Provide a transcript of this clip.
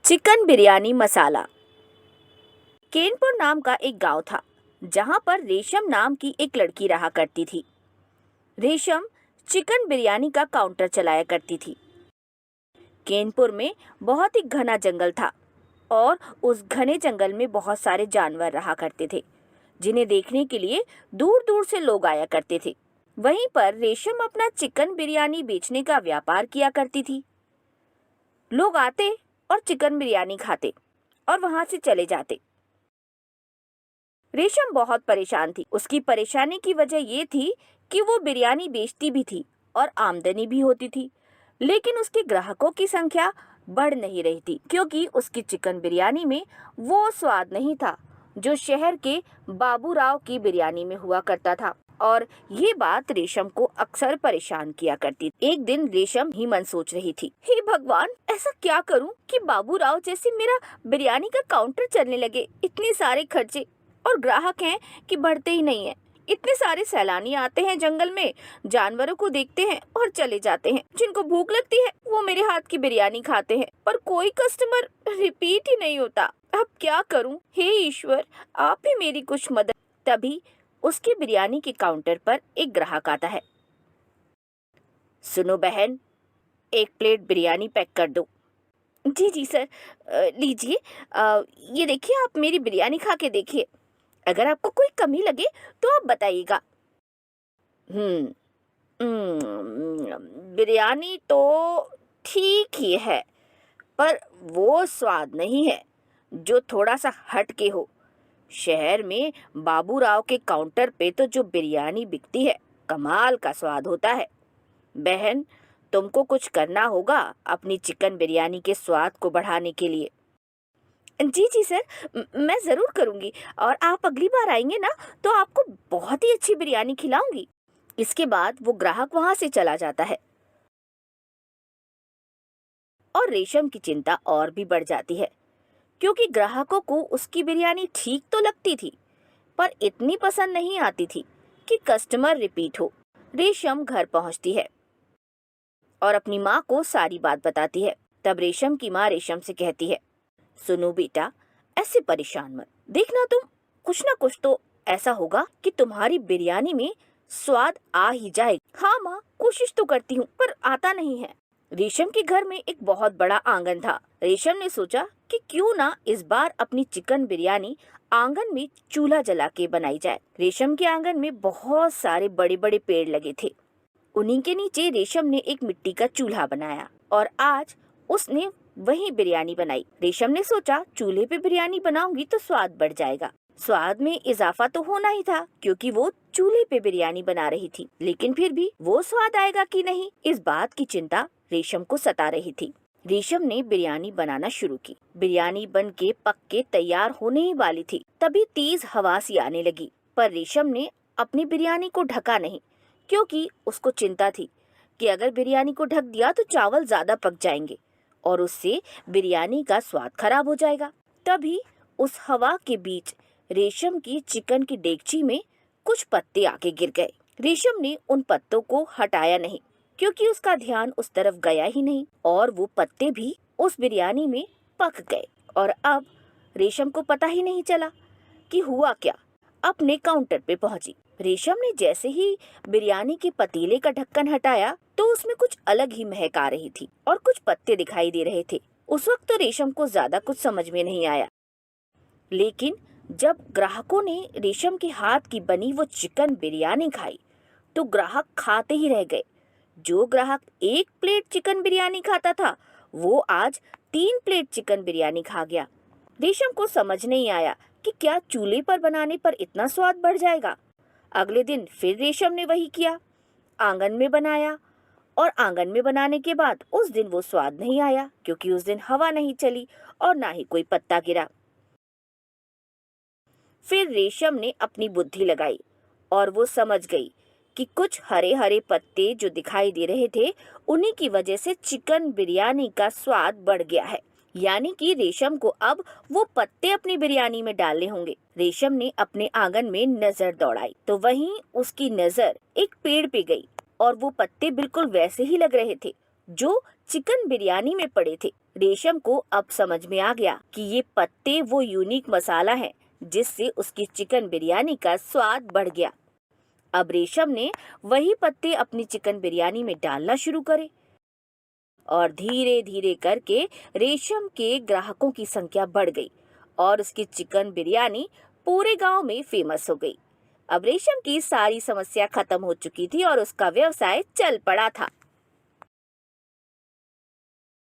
Chicken biryani मसाला। केनपुर नाम का एक गांव था जहां पर रेशम नाम की एक लड़की रहा करती थी। रेशम चिकन बिरयानी का काउंटर चलाया करती थी। केनपुर में बहुत ही घना जंगल था और उस घने जंगल में बहुत सारे जानवर रहा करते थे जिन्हें देखने के लिए दूर दूर से लोग आया करते थे। वहीं पर रेशम अपना चिकन बिरयानी बेचने का व्यापार किया करती थी। लोग आते और चिकन बिरयानी खाते और वहां से चले जाते। रेशम बहुत परेशान थी। उसकी परेशानी की वजह ये थी कि वो बिरयानी बेचती भी थी और आमदनी भी होती थी, लेकिन उसके ग्राहकों की संख्या बढ़ नहीं रही थी क्योंकि उसकी चिकन बिरयानी में वो स्वाद नहीं था जो शहर के बाबूराव की बिरयानी में हुआ करता था। और ये बात रेशम को अक्सर परेशान किया करती। एक दिन रेशम ही मन सोच रही थी, हे भगवान, ऐसा क्या करूं कि बाबूराव जैसे मेरा बिरयानी का काउंटर चलने लगे। इतने सारे खर्चे और ग्राहक हैं कि बढ़ते ही नहीं है। इतने सारे सैलानी आते हैं जंगल में, जानवरों को देखते हैं और चले जाते हैं। जिनको भूख लगती है वो मेरे हाथ की बिरयानी खाते हैं, पर कोई कस्टमर रिपीट ही नहीं होता। अब क्या करूं? हे ईश्वर, आप ही मेरी कुछ मदद। तभी उसकी बिरयानी के काउंटर पर एक ग्राहक आता है। सुनो बहन, एक प्लेट बिरयानी पैक कर दो। जी जी सर, लीजिए। ये देखिए, आप मेरी बिरयानी खा के देखिए। अगर आपको कोई कमी लगे तो आप बताइएगा। हम्म बिरयानी तो ठीक ही है, पर वो स्वाद नहीं है जो थोड़ा सा हट के हो। शहर में बाबूराव के काउंटर पे तो जो बिरयानी बिकती है, कमाल का स्वाद होता है। बहन, तुमको कुछ करना होगा अपनी चिकन बिरयानी के स्वाद को बढ़ाने के लिए। जी जी सर, मैं ज़रूर करूँगी। और आप अगली बार आएंगे ना तो आपको बहुत ही अच्छी बिरयानी खिलाऊंगी। इसके बाद वो ग्राहक वहां से चला जाता है और रेशम की चिंता और भी बढ़ जाती है क्योंकि ग्राहकों को उसकी बिरयानी ठीक तो लगती थी, पर इतनी पसंद नहीं आती थी कि कस्टमर रिपीट हो। रेशम घर पहुंचती है और अपनी माँ को सारी बात बताती है। तब रेशम की माँ रेशम से कहती है, सुनो बेटा, ऐसे परेशान मत। देखना तुम, कुछ ना कुछ तो ऐसा होगा कि तुम्हारी बिरयानी में स्वाद आ ही जाए। हाँ माँ, कोशिश तो करती हूँ पर आता नहीं है। रेशम के घर में एक बहुत बड़ा आंगन था। रेशम ने सोचा कि क्यों ना इस बार अपनी चिकन बिरयानी आंगन में चूल्हा जला के बनाई जाए। रेशम के आंगन में बहुत सारे बड़े बड़े पेड़ लगे थे। उन्हीं के नीचे रेशम ने एक मिट्टी का चूल्हा बनाया और आज उसने वही बिरयानी बनाई। रेशम ने सोचा, चूल्हे पे बिरयानी बनाऊंगी तो स्वाद बढ़ जाएगा। स्वाद में इजाफा तो होना ही था क्योंकि वो चूल्हे पे बिरयानी बना रही थी, लेकिन फिर भी वो स्वाद आएगा कि नहीं, इस बात की चिंता रेशम को सता रही थी। रेशम ने बिरयानी बनाना शुरू की। बिरयानी बन के पक के तैयार होने ही वाली थी, तभी तेज हवा सी आने लगी। पर रेशम ने अपनी बिरयानी को ढका नहीं क्योंकि उसको चिंता थी कि अगर बिरयानी को ढक दिया तो चावल ज्यादा पक जाएंगे और उससे बिरयानी का स्वाद खराब हो जाएगा। तभी उस हवा के बीच रेशम की चिकन की डेगची में कुछ पत्ते आके गिर गए। रेशम ने उन पत्तों को हटाया नहीं क्योंकि उसका ध्यान उस तरफ गया ही नहीं और वो पत्ते भी उस बिरयानी में पक गए और अब रेशम को पता ही नहीं चला कि हुआ क्या। अपने काउंटर पे पहुंची। रेशम ने जैसे ही बिरयानी के पतीले का ढक्कन हटाया तो उसमें कुछ अलग ही महक आ रही थी और कुछ पत्ते दिखाई दे रहे थे। उस वक्त तो रेशम को ज्यादा कुछ समझ में नहीं आया, लेकिन जब ग्राहकों ने रेशम के हाथ की बनी वो चिकन बिरयानी खाई तो ग्राहक खाते ही रह गए। जो ग्राहक एक प्लेट चिकन बिरयानी खाता था वो आज 3 प्लेट चिकन बिरयानी खा गया। रेशम को समझ नहीं आया कि क्या चूल्हे पर बनाने पर इतना स्वाद बढ़ जाएगा। अगले दिन फिर रेशम ने वही किया, आंगन में बनाया और आंगन में बनाने के बाद उस दिन वो स्वाद नहीं आया क्योंकि उस दिन हवा नहीं चली और ना ही कोई पत्ता गिरा। फिर रेशम ने अपनी बुद्धि लगाई और वो समझ गई कि कुछ हरे हरे पत्ते जो दिखाई दे रहे थे उन्हीं की वजह से चिकन बिरयानी का स्वाद बढ़ गया है, यानी कि रेशम को अब वो पत्ते अपनी बिरयानी में डालने होंगे। रेशम ने अपने आंगन में नजर दौड़ाई तो वहीं उसकी नजर एक पेड़ पे गई और वो पत्ते बिल्कुल वैसे ही लग रहे थे जो चिकन बिरयानी में पड़े थे। रेशम को अब समझ में आ गया कि ये पत्ते वो यूनिक मसाला है जिससे उसकी चिकन बिरयानी का स्वाद बढ़ गया। अब रेशम ने वही पत्ते अपनी चिकन बिरयानी में डालना शुरू करे और धीरे धीरे करके रेशम के ग्राहकों की संख्या बढ़ गई और उसकी चिकन बिरयानी पूरे गांव में फेमस हो गई। अब रेशम की सारी समस्या खत्म हो चुकी थी और उसका व्यवसाय चल पड़ा था।